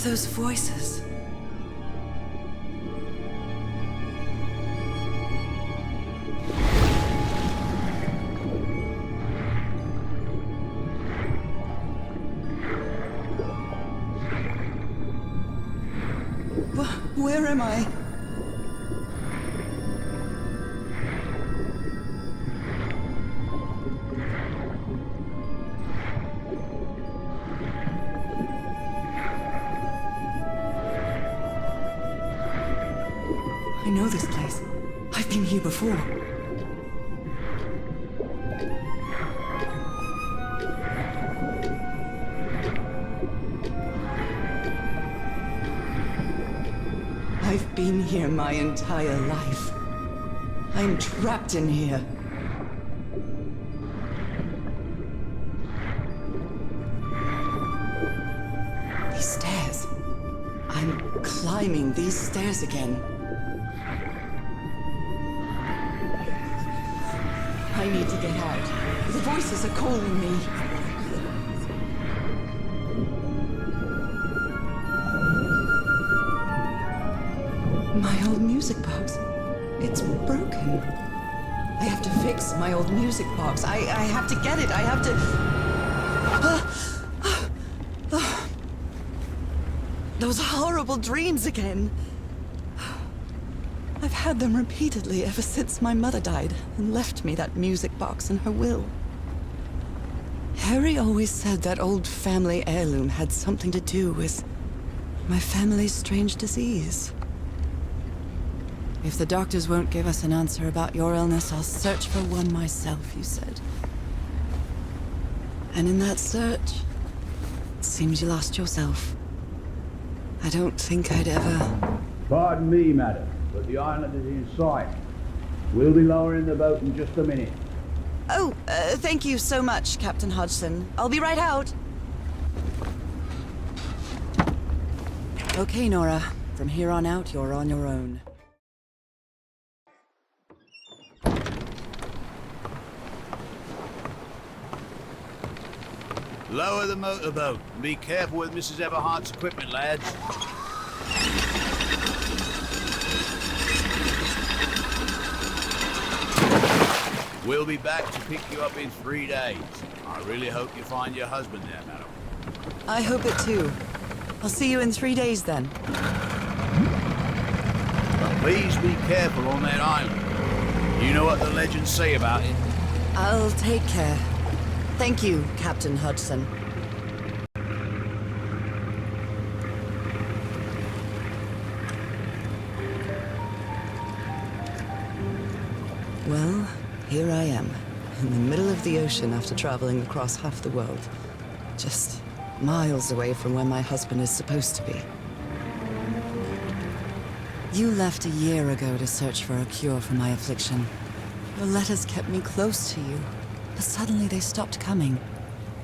those voices? Where am I? I know this place. I've been here before. I've been here my entire life. I'm trapped in here. These stairs. I'm climbing these stairs again. I need to get out. The voices are calling me. My old music box. It's broken. I have to fix my old music box. I have to get it. I have to... Those horrible dreams again. I've had them repeatedly ever since my mother died and left me that music box in her will. Harry always said that old family heirloom had something to do with my family's strange disease. If the doctors won't give us an answer about your illness, I'll search for one myself, you said. And in that search, it seems you lost yourself. I don't think I'd ever... Pardon me, madam, but the island is in sight. We'll be lowering the boat in just a minute. Oh, thank you so much, Captain Hodgson. I'll be right out. Okay, Norah. From here on out, you're on your own. Lower the motorboat. Be careful with Mrs. Everhart's equipment, lads. We'll be back to pick you up in 3 days. I really hope you find your husband there, madam. I hope it too. I'll see you in 3 days then. But please be careful on that island. You know what the legends say about it. I'll take care. Thank you, Captain Hodgson. Well, here I am, in the middle of the ocean after traveling across half the world. Just miles away from where my husband is supposed to be. You left a year ago to search for a cure for my affliction. Your letters kept me close to you, but suddenly they stopped coming.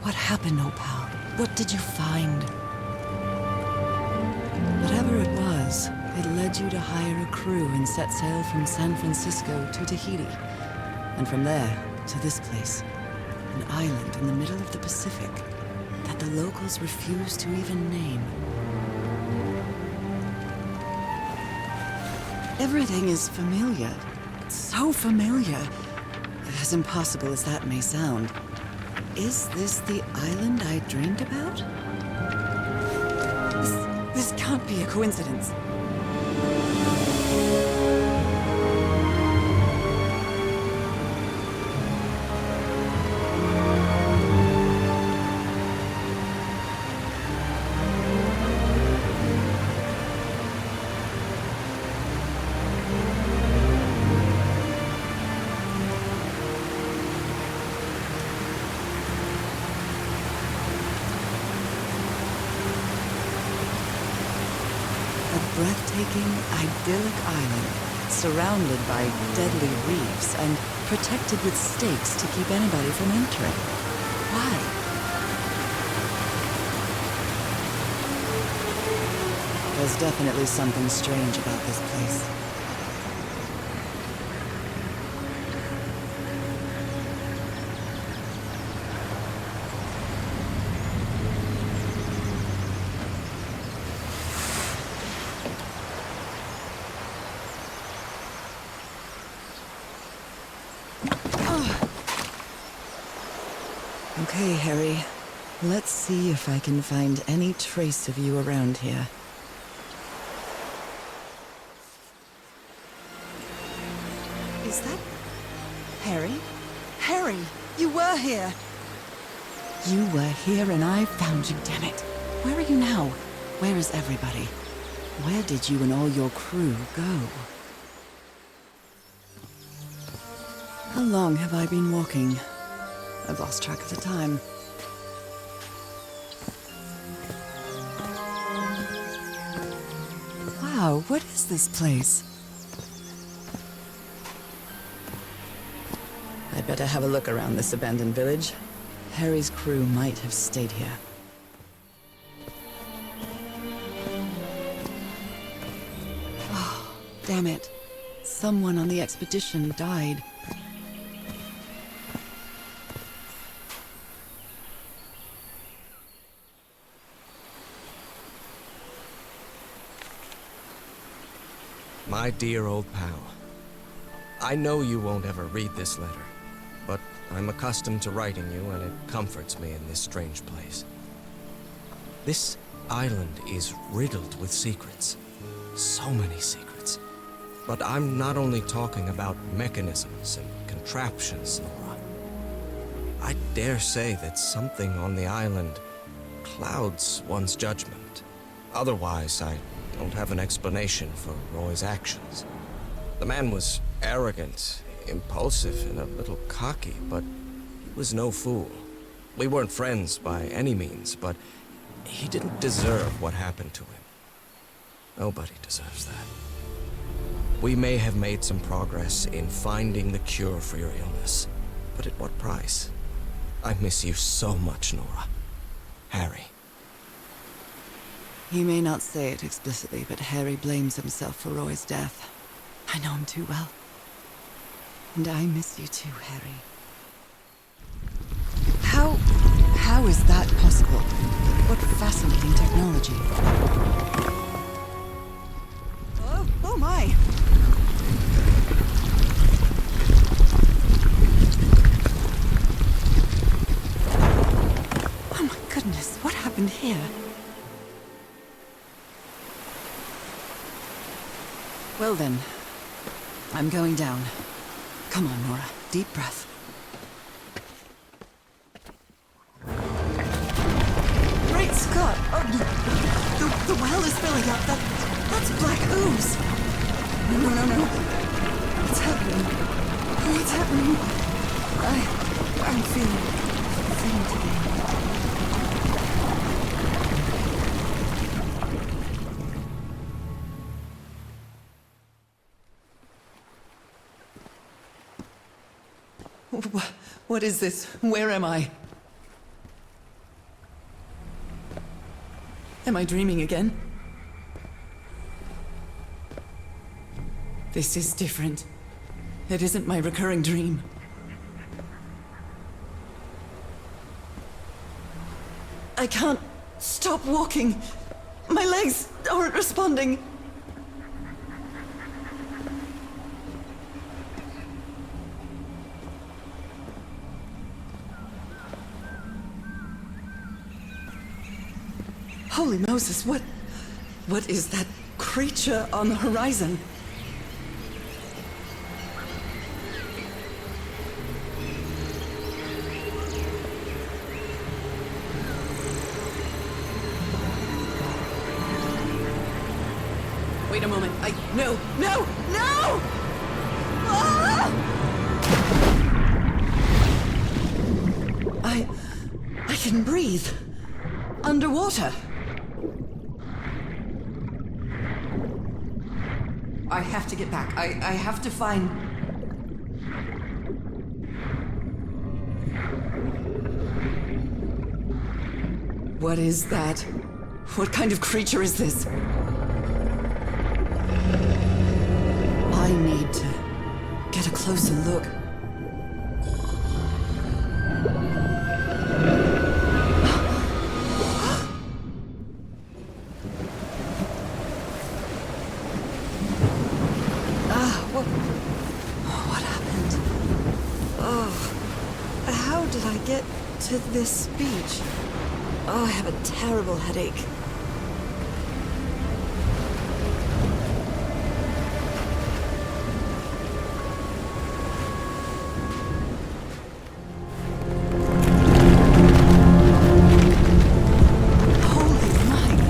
What happened, old pal? What did you find? Whatever it was, it led you to hire a crew and set sail from San Francisco to Tahiti. And from there, to this place. An island in the middle of the Pacific that the locals refuse to even name. Everything is familiar. So familiar. As impossible as that may sound. Is this the island I dreamed about? This can't be a coincidence. Breathtaking, idyllic island, surrounded by deadly reefs and protected with stakes to keep anybody from entering. Why? There's definitely something strange about this place. Okay, Harry. Let's see if I can find any trace of you around here. Is that... Harry? Harry, you were here! You were here and I found you, damn it. Where are you now? Where is everybody? Where did you and all your crew go? How long have I been walking? I've lost track of the time. Wow, what is this place? I'd better have a look around this abandoned village. Harry's crew might have stayed here. Oh, damn it. Someone on the expedition died. My dear old pal, I know you won't ever read this letter, but I'm accustomed to writing you and it comforts me in this strange place. This island is riddled with secrets. So many secrets. But I'm not only talking about mechanisms and contraptions, Norah. I dare say that something on the island clouds one's judgment. Otherwise, I don't have an explanation for Roy's actions. The man was arrogant, impulsive, and a little cocky, but he was no fool. We weren't friends by any means, but he didn't deserve what happened to him. Nobody deserves that. We may have made some progress in finding the cure for your illness, but at what price? I miss you so much, Norah. Harry. He may not say it explicitly, but Harry blames himself for Roy's death. I know him too well. And I miss you too, Harry. How is that possible? What fascinating technology. Oh my! Oh my goodness, what happened here? Well then, I'm going down. Come on, Norah. Deep breath. Great Scott! Oh, the well is filling up. That's black ooze! No. What's happening? What's happening? I'm feeling faint again. What is this? Where am I? Am I dreaming again? This is different. It isn't my recurring dream. I can't stop walking. My legs aren't responding. Holy Moses, what is that creature on the horizon? Wait a moment, no! Ah! I can breathe. Underwater. I have to get back. I have to find... What is that? What kind of creature is this? I need to get a closer look. What happened? Oh, how did I get to this beach. Oh, I have a terrible headache. Holy Mike!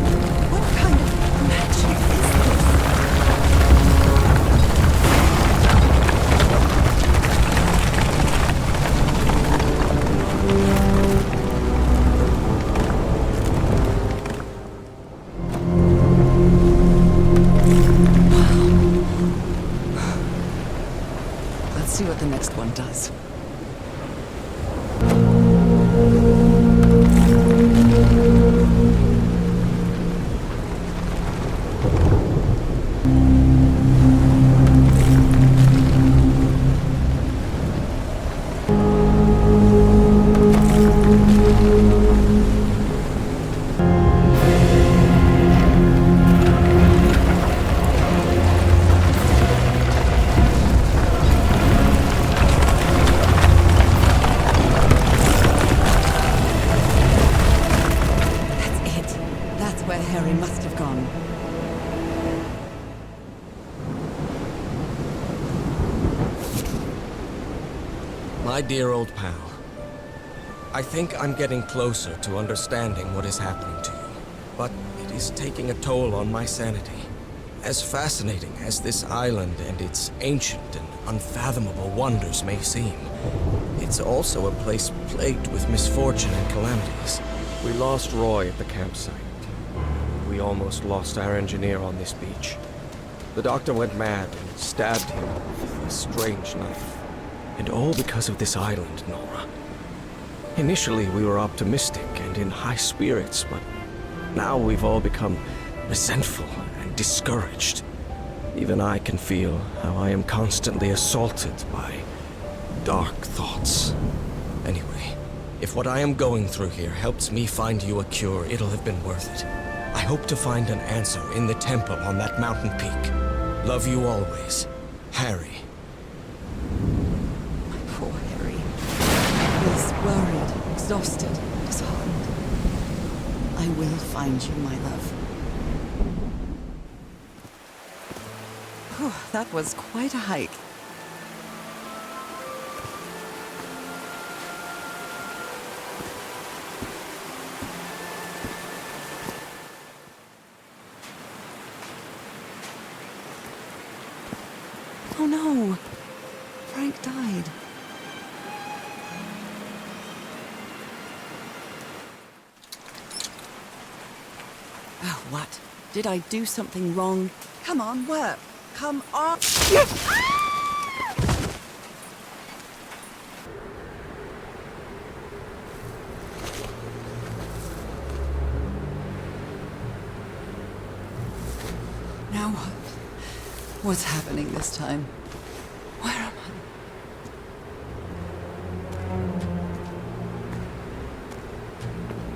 What kind of magic is this? Let's see what the next one does. That's where Harry must have gone. My dear old pal, I think I'm getting closer to understanding what is happening to you, but it is taking a toll on my sanity. As fascinating as this island and its ancient and unfathomable wonders may seem, it's also a place plagued with misfortune and calamities. We lost Roy at the campsite. We almost lost our engineer on this beach. The doctor went mad and stabbed him with a strange knife. And all because of this island, Norah. Initially, we were optimistic and in high spirits, but now we've all become resentful and discouraged. Even I can feel how I am constantly assaulted by dark thoughts. Anyway, if what I am going through here helps me find you a cure, it'll have been worth it. I hope to find an answer in the temple on that mountain peak. Love you always, Harry. Poor Harry. He's worried, exhausted, disheartened. I will find you, my love. Whew, that was quite a hike. Oh no! Frank died. Oh, what? Did I do something wrong? Come on, work. Come on. Now what? What's happening this time? Where am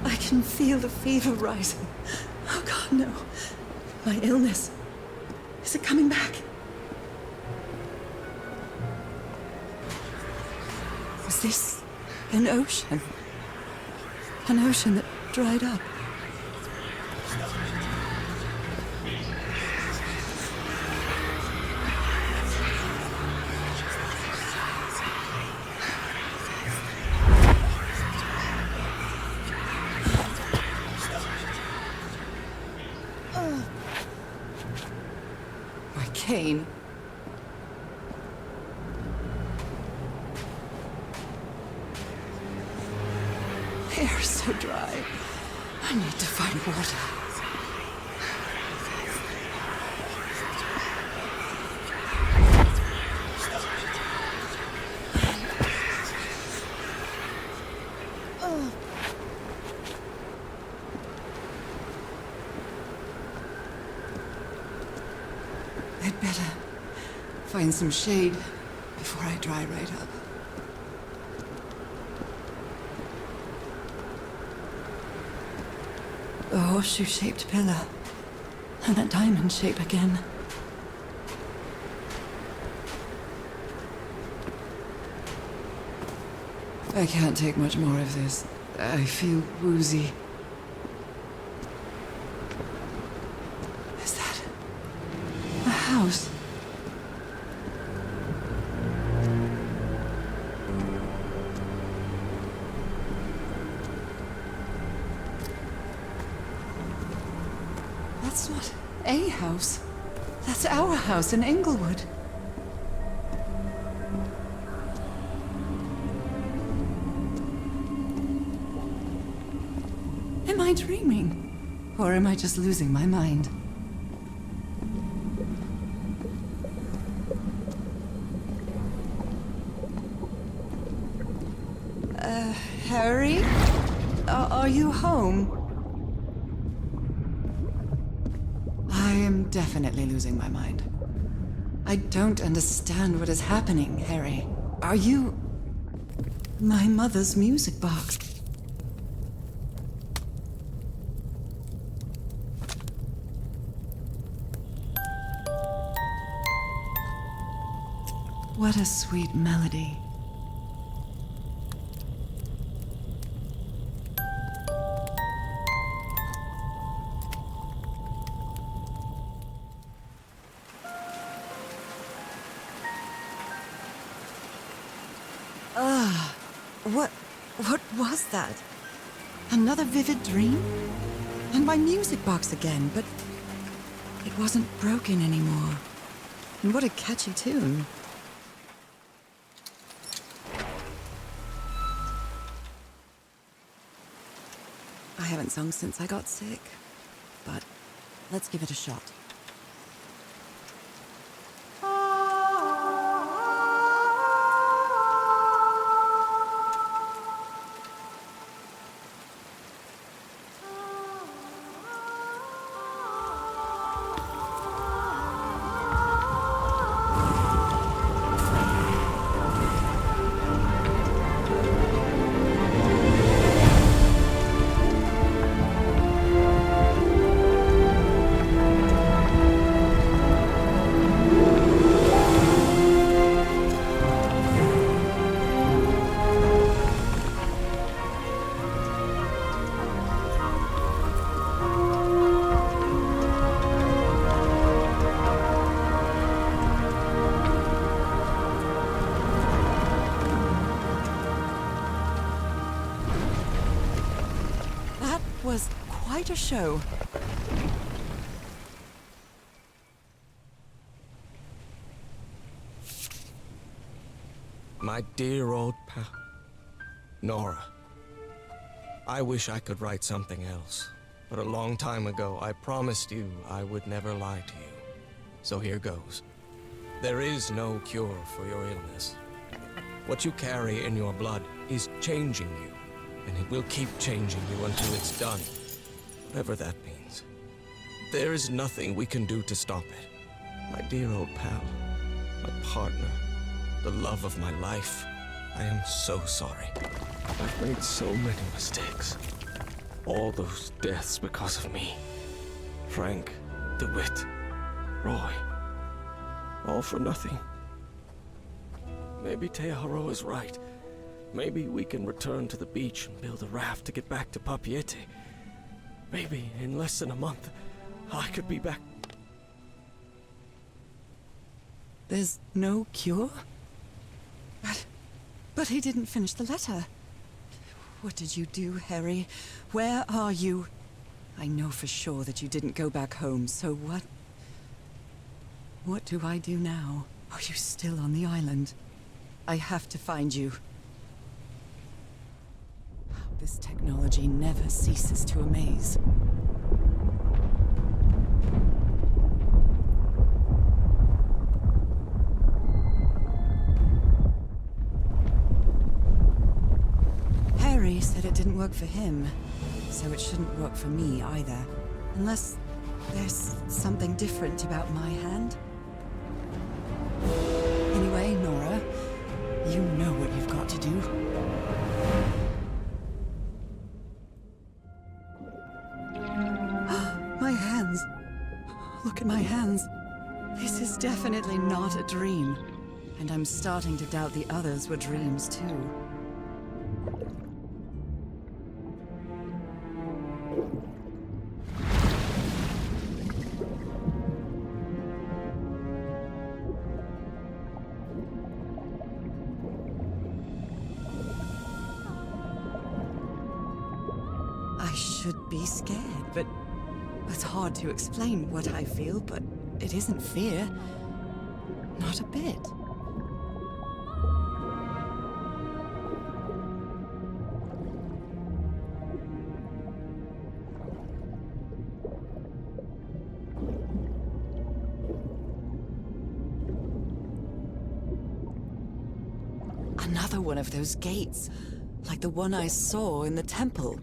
I? I can feel the fever rising. Oh God, no. My illness. Is it coming back? Was this an ocean? An ocean that dried up? Cane. Hair's so dry. I need to find water. I'd better find some shade before I dry right up. A horseshoe-shaped pillar, and a diamond shape again. I can't take much more of this. I feel woozy. Is that a house? That's not a house. That's our house in Englewood. Am I dreaming? Or am I just losing my mind? Harry? Are you home? I am definitely losing my mind. I don't understand what is happening, Harry. Are you... my mother's music box? What a sweet melody. What was that? Another vivid dream? And my music box again, but it wasn't broken anymore. And what a catchy tune. I haven't sung since I got sick, but let's give it a shot. Was quite a show. My dear old pal, Norah. I wish I could write something else, but a long time ago I promised you I would never lie to you. So here goes. There is no cure for your illness. What you carry in your blood is changing you. And it will keep changing you until it's done. Whatever that means. There is nothing we can do to stop it. My dear old pal, my partner, the love of my life, I am so sorry. I've made so many mistakes. All those deaths because of me. Frank, DeWitt, Roy. All for nothing. Maybe Teodoro is right. Maybe we can return to the beach and build a raft to get back to Papiete. Maybe in less than a month, I could be back. There's no cure? But he didn't finish the letter. What did you do, Harry? Where are you? I know for sure that you didn't go back home, so what? What do I do now? Are you still on the island? I have to find you. This technology never ceases to amaze. Harry said it didn't work for him, so it shouldn't work for me either. Unless there's something different about my hand. Anyway, Norah, you know what you've got to do. My hands. Look at my hands. This is definitely not a dream. And I'm starting to doubt the others were dreams too. should be scared, but it's hard to explain what I feel, but it isn't fear. Not a bit. Another one of those gates, like the one I saw in the temple.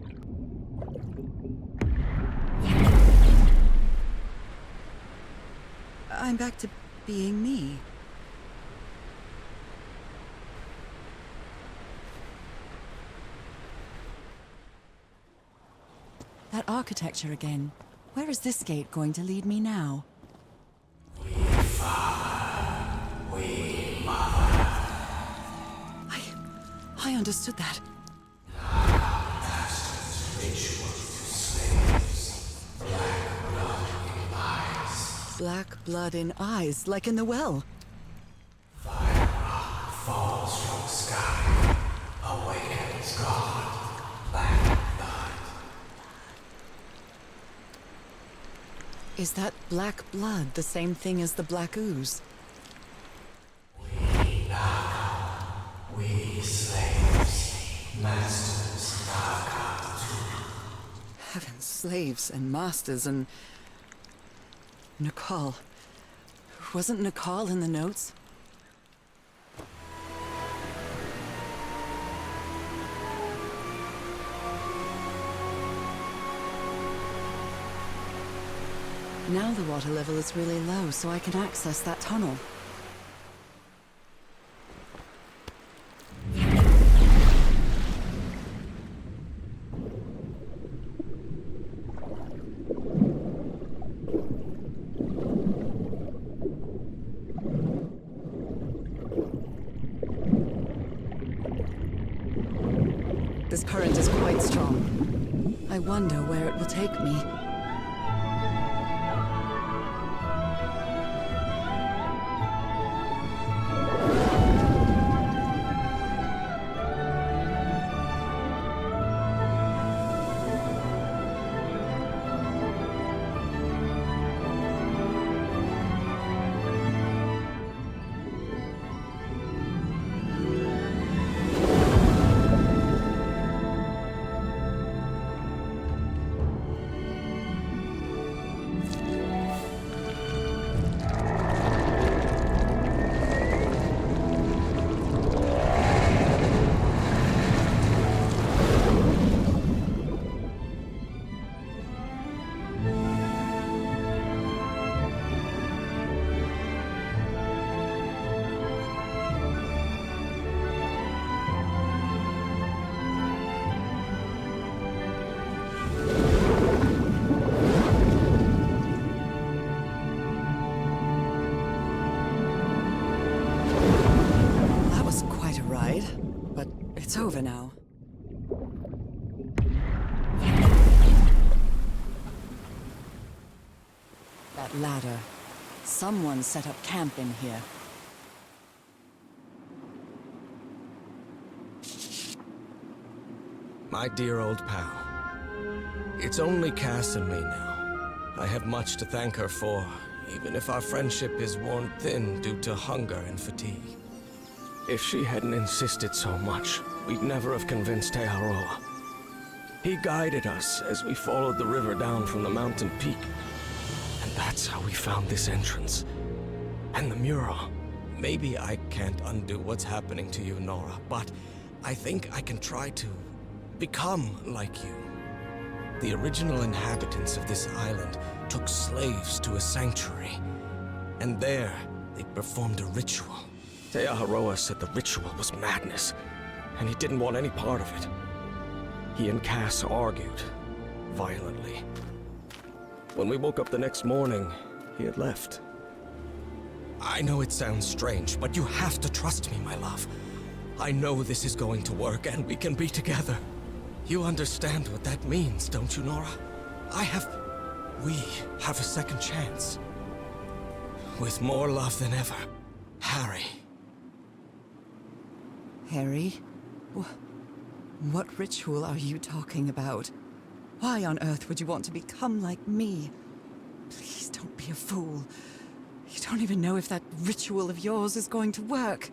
I'm back to being me. That architecture again. Where is this gate going to lead me now? I understood that. Black blood in eyes, like in the well. Fire rock falls from the sky, awakens God, black blood. Is that black blood the same thing as the black ooze? We slaves, masters, Heaven, slaves and masters and... Nakal. Wasn't Nakal in the notes? Now the water level is really low, so I can access that tunnel. This current is quite strong. I wonder where it will take me. It's over now. That ladder. Someone set up camp in here. My dear old pal. It's only Cass and me now. I have much to thank her for, even if our friendship is worn thin due to hunger and fatigue. If she hadn't insisted so much, we'd never have convinced Aotearoa. He guided us as we followed the river down from the mountain peak. And that's how we found this entrance. And the mural. Maybe I can't undo what's happening to you, Norah, but I think I can try to become like you. The original inhabitants of this island took slaves to a sanctuary. And there, they performed a ritual. Aotearoa said the ritual was madness, and he didn't want any part of it. He and Cass argued, violently. When we woke up the next morning, he had left. I know it sounds strange, but you have to trust me, my love. I know this is going to work, and we can be together. You understand what that means, don't you, Norah? We have a second chance. With more love than ever, Harry. Harry? What ritual are you talking about? Why on earth would you want to become like me? Please don't be a fool. You don't even know if that ritual of yours is going to work.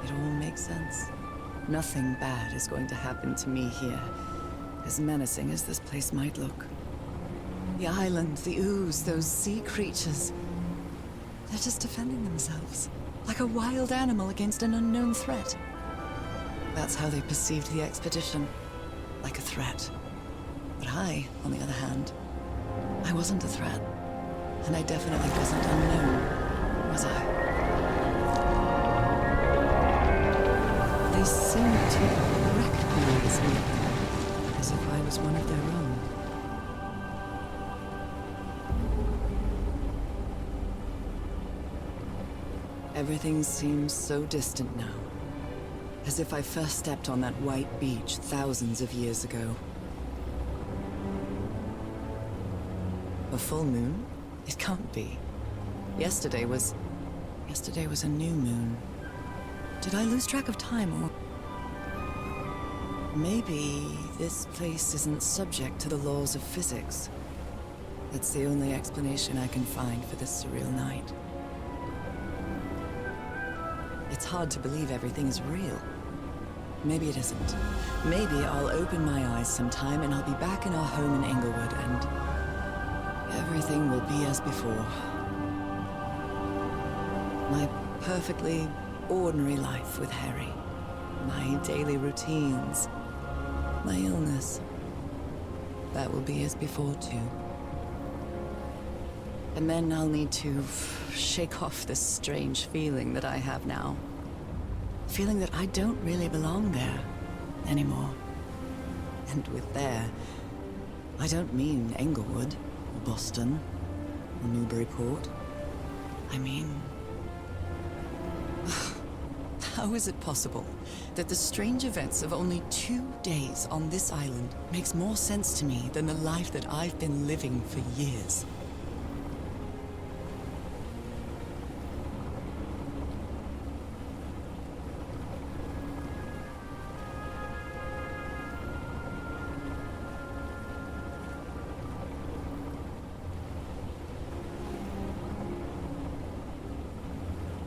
It all makes sense. Nothing bad is going to happen to me here, as menacing as this place might look. The island, the ooze, those sea creatures. They're just defending themselves, like a wild animal against an unknown threat. That's how they perceived the expedition, like a threat. But I, on the other hand, I wasn't a threat. And I definitely wasn't unknown, was I? They seemed to recognize me, as if I was one of their own. Everything seems so distant now, as if I first stepped on that white beach thousands of years ago. A full moon? It can't be. Yesterday was a new moon. Did I lose track of time, or... Maybe this place isn't subject to the laws of physics. That's the only explanation I can find for this surreal night. It's hard to believe everything is real. Maybe it isn't. Maybe I'll open my eyes sometime and I'll be back in our home in Inglewood and... everything will be as before. My perfectly ordinary life with Harry. My daily routines. My illness. That will be as before, too. And then I'll need to shake off this strange feeling that I have now. Feeling that I don't really belong there anymore. And with there, I don't mean Englewood, or Boston, or Newburyport. I mean... How is it possible that the strange events of only 2 days on this island makes more sense to me than the life that I've been living for years?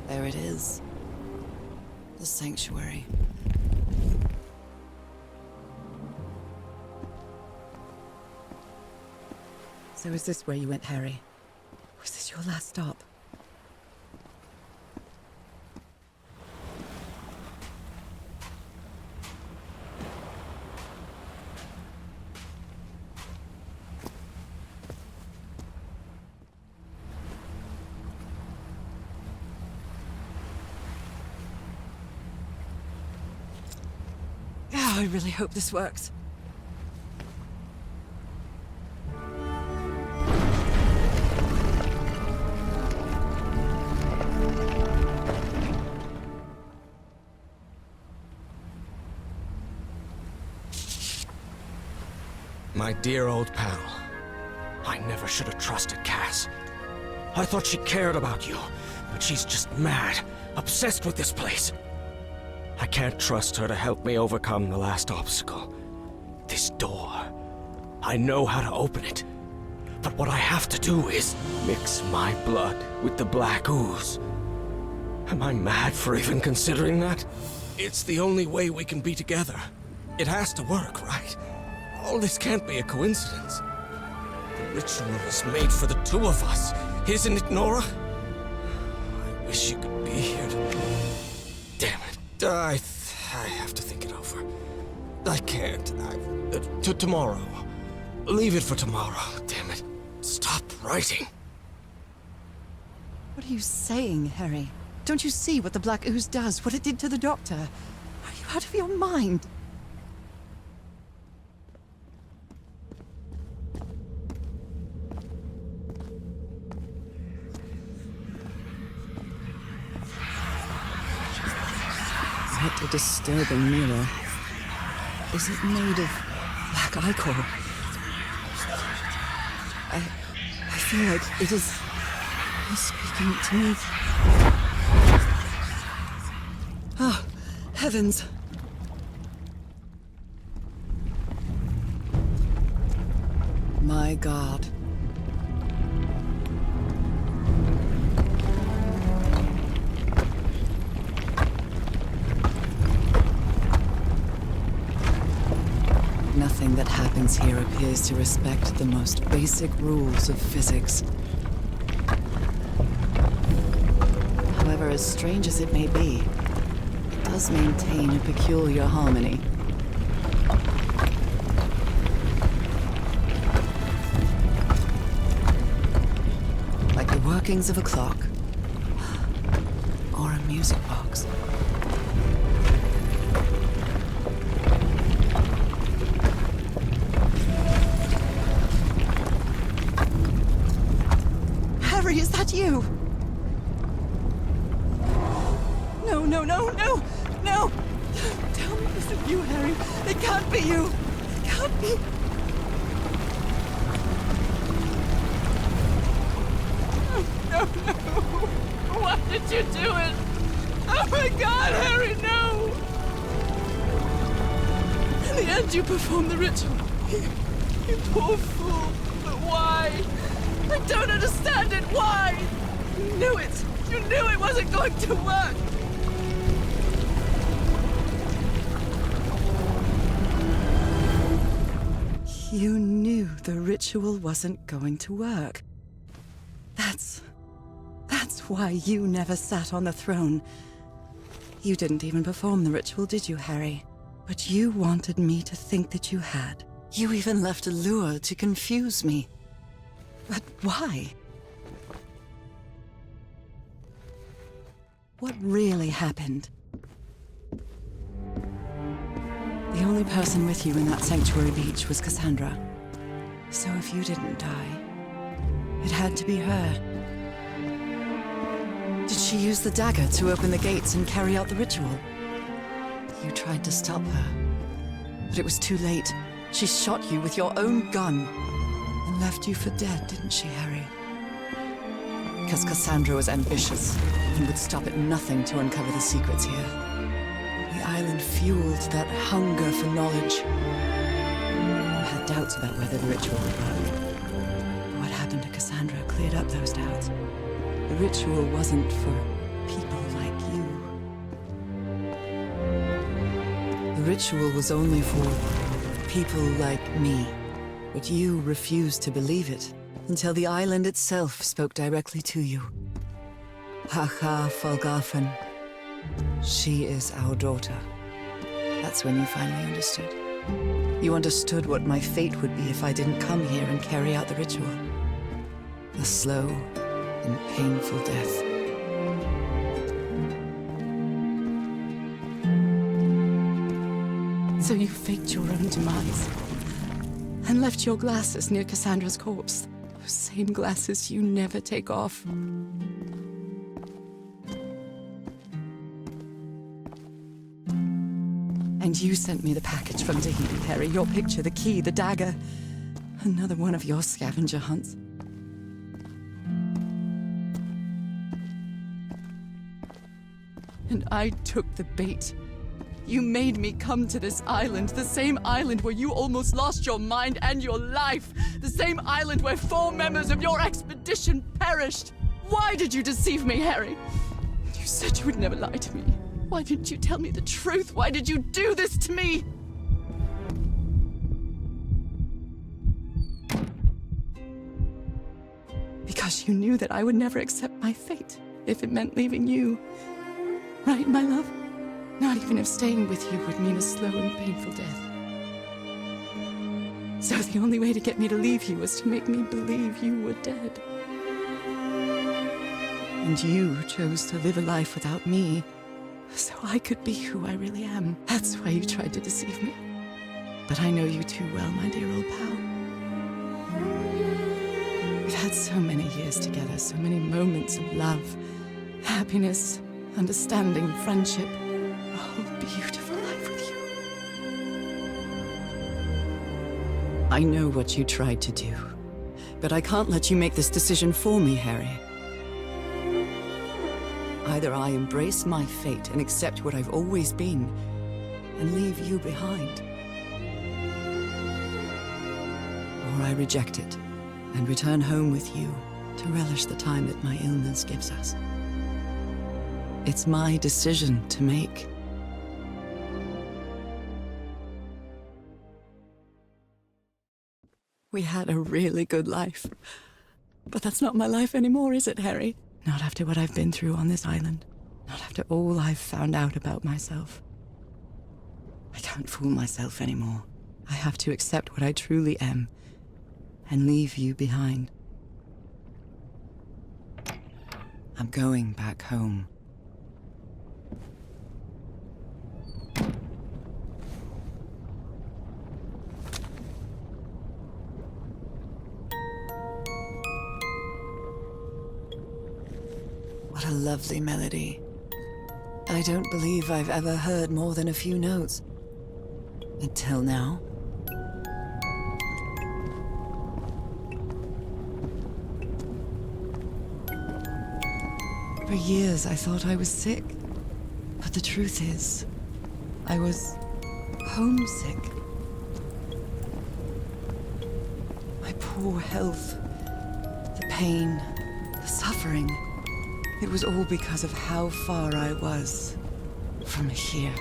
There it is. The sanctuary. So is this where you went, Harry? Was this your last stop? I really hope this works. My dear old pal. I never should have trusted Cass. I thought she cared about you, but she's just mad, obsessed with this place. I can't trust her to help me overcome the last obstacle. This door. I know how to open it. But what I have to do is mix my blood with the black ooze. Am I mad for even considering that? It's the only way we can be together. It has to work, right? All this can't be a coincidence. The ritual is made for the two of us, isn't it, Norah? I wish you could be here to... Damn it. I have to think it over. I can't. Tomorrow. Leave it for tomorrow. Damn it. Stop writing. What are you saying, Harry? Don't you see what the Black Ooze does, what it did to the Doctor? Are you out of your mind? What a disturbing mirror. Is it made of black ichor? I feel like it is speaking to me. Oh, heavens. My God. Nothing that happens here appears to respect the most basic rules of physics. However, as strange as it may be, it does maintain a peculiar harmony. Like the workings of a clock, or a music box. Harry, is that you? No, no, no, no, no! Tell me this isn't you, Harry. It can't be you. It can't be. No, no. Why did you do it? Oh my God, Harry, no! In the end, you performed the ritual. You poor fool. But why? I don't understand it. Why? You knew it. You knew it wasn't going to work. You knew the ritual wasn't going to work. That's why you never sat on the throne. You didn't even perform the ritual, did you, Harry? But you wanted me to think that you had. You even left a lure to confuse me. But why? What really happened? The only person with you in that sanctuary beach was Cassandra. So if you didn't die, it had to be her. Did she use the dagger to open the gates and carry out the ritual? You tried to stop her, but it was too late. She shot you with your own gun and left you for dead, didn't she, Harry? Because Cassandra was ambitious and would stop at nothing to uncover the secrets here. The island fueled that hunger for knowledge. I had doubts about whether the ritual would work. What happened to Cassandra cleared up those doubts. The ritual wasn't for people like you. The ritual was only for people like me. But you refused to believe it until the island itself spoke directly to you. Haha Falgafen. She is our daughter. That's when you finally understood. You understood what my fate would be if I didn't come here and carry out the ritual. A slow and painful death. So you faked your own demise and left your glasses near Cassandra's corpse. Those same glasses you never take off. And you sent me the package from Tahiti, Harry. Your picture, the key, the dagger. Another one of your scavenger hunts. And I took the bait. You made me come to this island, the same island where you almost lost your mind and your life. The same island where 4 members of your expedition perished. Why did you deceive me, Harry? You said you would never lie to me. Why didn't you tell me the truth? Why did you do this to me? Because you knew that I would never accept my fate if it meant leaving you. Right, my love? Not even if staying with you would mean a slow and painful death. So the only way to get me to leave you was to make me believe you were dead. And you chose to live a life without me, so I could be who I really am. That's why you tried to deceive me. But I know you too well, my dear old pal. We've had so many years together, so many moments of love, happiness, understanding, friendship. A whole beautiful life with you. I know what you tried to do, but I can't let you make this decision for me, Harry. Either I embrace my fate and accept what I've always been, and leave you behind, or I reject it and return home with you to relish the time that my illness gives us. It's my decision to make. We had a really good life. But that's not my life anymore, is it, Harry? Not after what I've been through on this island. Not after all I've found out about myself. I can't fool myself anymore. I have to accept what I truly am and leave you behind. I'm going back home. What a lovely melody. I don't believe I've ever heard more than a few notes. Until now. For years I thought I was sick. But the truth is, I was homesick. My poor health, the pain, the suffering. It was all because of how far I was from here.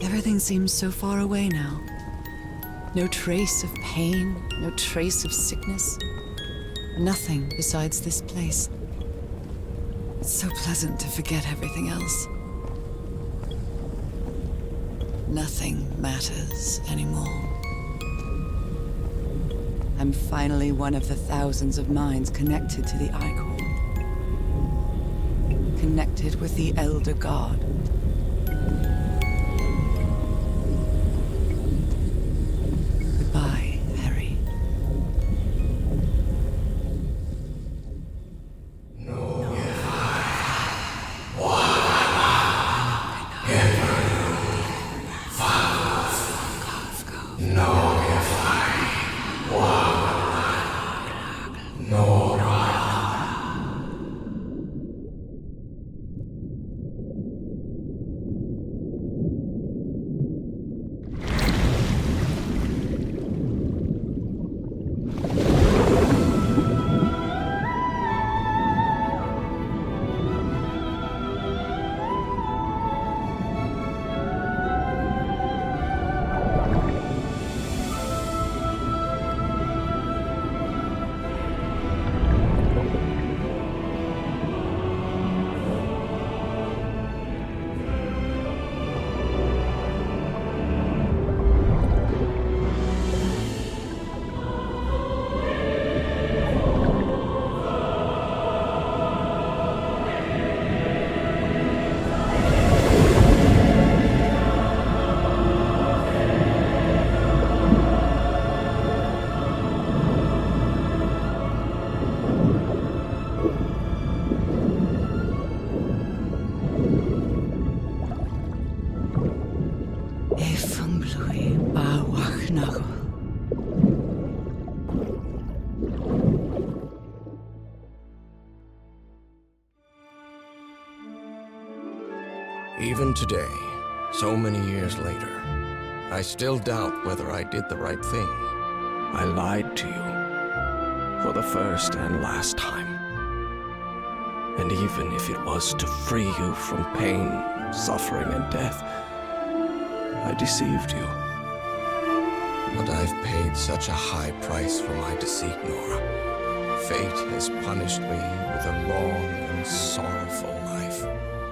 Everything seems so far away now. No trace of pain, no trace of sickness. Nothing besides this place. It's so pleasant to forget everything else. Nothing matters anymore. I'm finally one of the thousands of minds connected to the Icor. Connected with the Elder God. Goodbye, Harry. Even today, so many years later, I still doubt whether I did the right thing. I lied to you for the first and last time. And even if it was to free you from pain, suffering, and death, I deceived you. But I've paid such a high price for my deceit, Norah. Fate has punished me with a long and sorrowful life,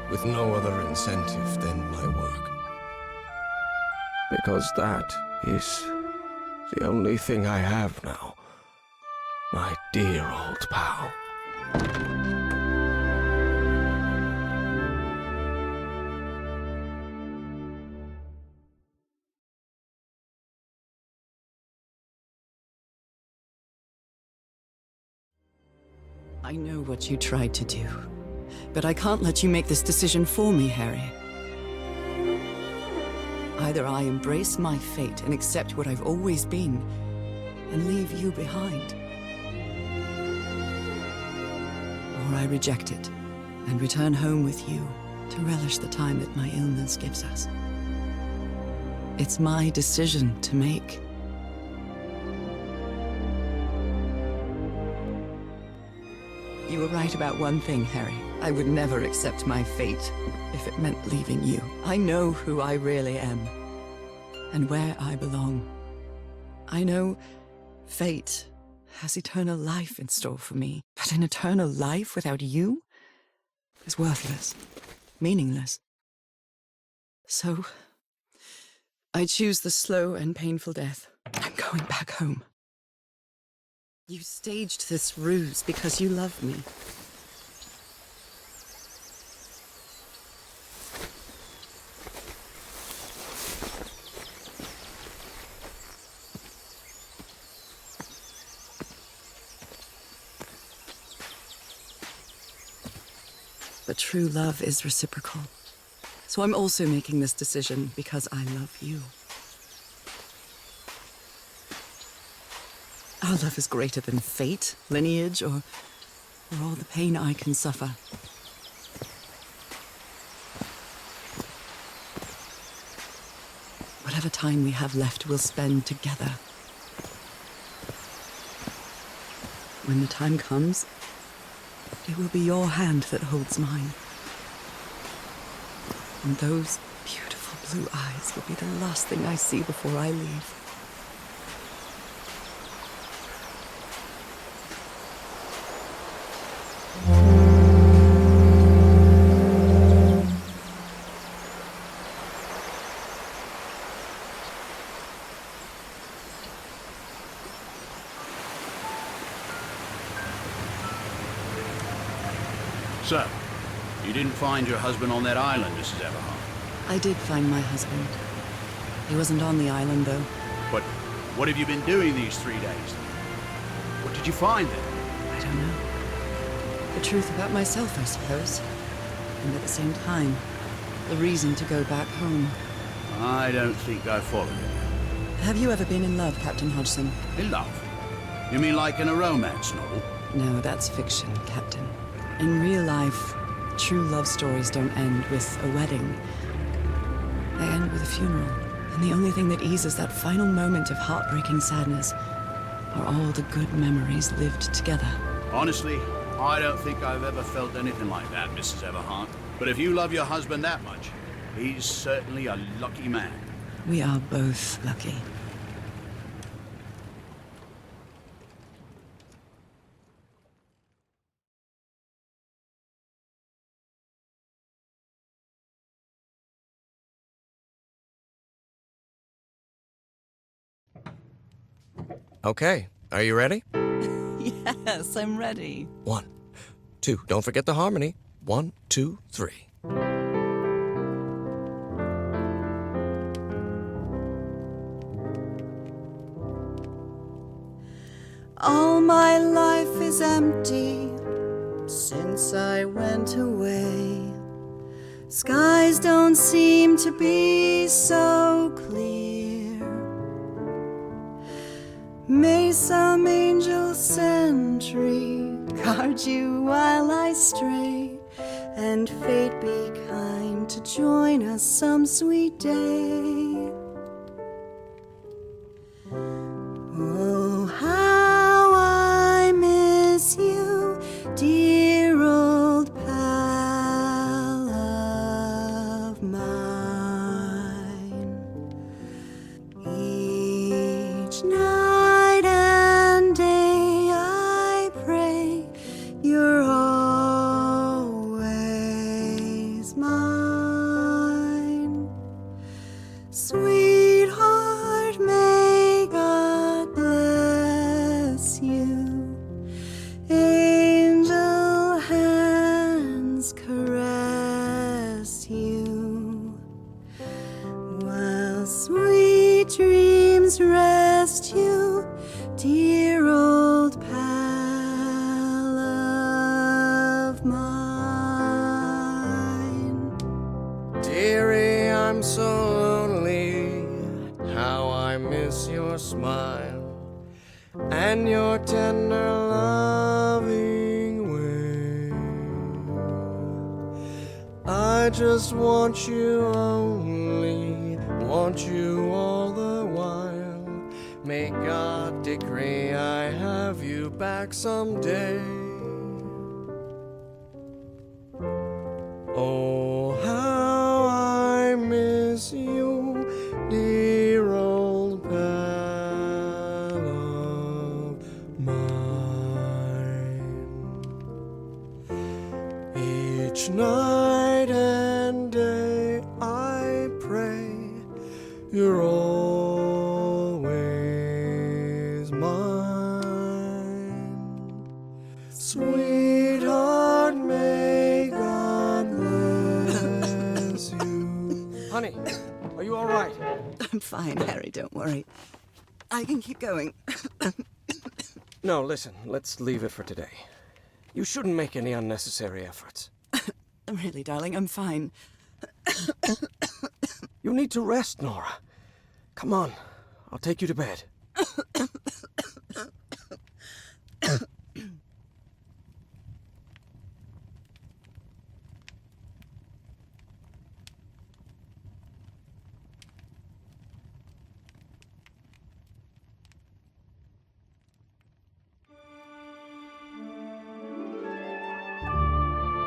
with no other incentive than my work. Because that is the only thing I have now, my dear old pal. I know what you tried to do, but I can't let you make this decision for me, Harry. Either I embrace my fate and accept what I've always been, and leave you behind, or I reject it and return home with you to relish the time that my illness gives us. It's my decision to make. You were right about one thing, Harry. I would never accept my fate if it meant leaving you. I know who I really am, and where I belong. I know fate has eternal life in store for me, but an eternal life without you is worthless, meaningless. So, I choose the slow and painful death. I'm going back home. You staged this ruse because you love me. But true love is reciprocal. So I'm also making this decision because I love you. Our love is greater than fate, lineage, or all the pain I can suffer. Whatever time we have left, we'll spend together. When the time comes, it will be your hand that holds mine. And those beautiful blue eyes will be the last thing I see before I leave. So, you didn't find your husband on that island, Mrs. Everhart? I did find my husband. He wasn't on the island, though. But what have you been doing these 3 days? What did you find there? I don't know. The truth about myself, I suppose. And at the same time, the reason to go back home. I don't think I follow you. Have you ever been in love, Captain Hodgson? In love? You mean like in a romance novel? No, that's fiction, Captain. In real life, true love stories don't end with a wedding. They end with a funeral. And the only thing that eases that final moment of heartbreaking sadness are all the good memories lived together. Honestly, I don't think I've ever felt anything like that, Mrs. Everhart. But if you love your husband that much, he's certainly a lucky man. We are both lucky. Okay, are you ready? Yes, I'm ready. 1, 2, don't forget the harmony. 1, 2, 3. All my life is empty since I went away. Skies don't seem to be so clear. May some angel sentry guard you while I stray, and fate be kind to join us some sweet day. Oh, how I miss you, dear old pal of mine. Each night and day I pray you're always mine. Sweetheart, may God bless you. Angel hands caress you, while sweet dreams rest you, dear old pal I'm so lonely. How I miss your smile and your tender loving way. I just want you only, want you all the while. May God decree I have you back someday. Oh, how I miss you, dear old pal of mine. Each night and day I pray you're always mine. Sweetheart, may God bless you. Honey, are you all right? I'm fine, Harry, don't worry. I can keep going. No, listen, let's leave it for today. You shouldn't make any unnecessary efforts. Really, darling, I'm fine. You need to rest, Norah. Come on, I'll take you to bed.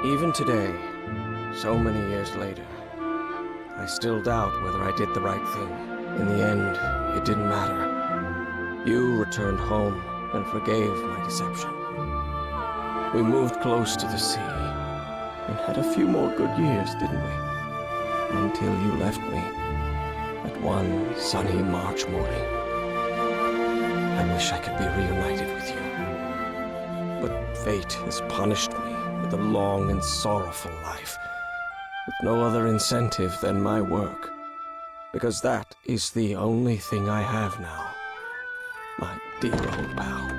Even today, so many years later, I still doubt whether I did the right thing. In the end, it didn't matter. You returned home and forgave my deception. We moved close to the sea and had a few more good years, didn't we? Until you left me at one sunny March morning. I wish I could be reunited with you. But fate has punished me with a long and sorrowful life, with no other incentive than my work, because that is the only thing I have now, my dear old pal.